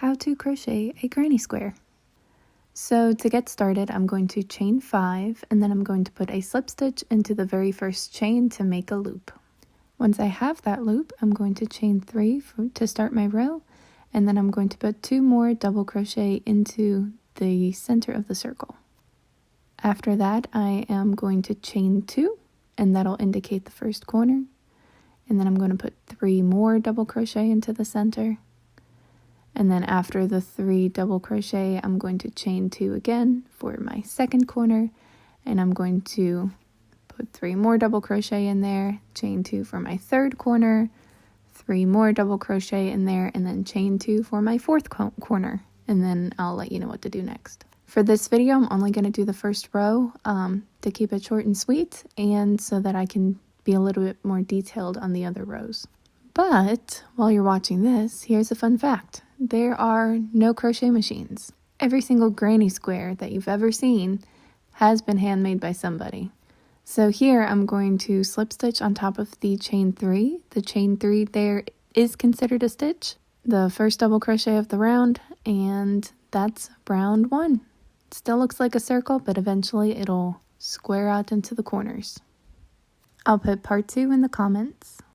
How to crochet a granny square. So to get started, I'm going to chain 5 and then I'm going to put a slip stitch into the very first chain to make a loop. Once I have that loop, I'm going to chain 3 to start my row, and then I'm going to put 2 more double crochet into the center of the circle. After that, I am going to chain 2, and that'll indicate the first corner. And then I'm going to put 3 more double crochet into the center. And then after the 3 double crochet, I'm going to chain 2 again for my second corner, and I'm going to put 3 more double crochet in there, chain 2 for my third corner, 3 more double crochet in there, and then chain 2 for my fourth corner, and then I'll let you know what to do next. For this video, I'm only going to do the first row to keep it short and sweet, and so that I can be a little bit more detailed on the other rows. But while you're watching this, here's a fun fact. There are no crochet machines. Every single granny square that you've ever seen has been handmade by somebody. So here I'm going to slip stitch on top of the chain 3. The chain 3 there is considered a stitch. The first double crochet of the round, and that's round 1. It still looks like a circle, but eventually it'll square out into the corners. I'll put part 2 in the comments.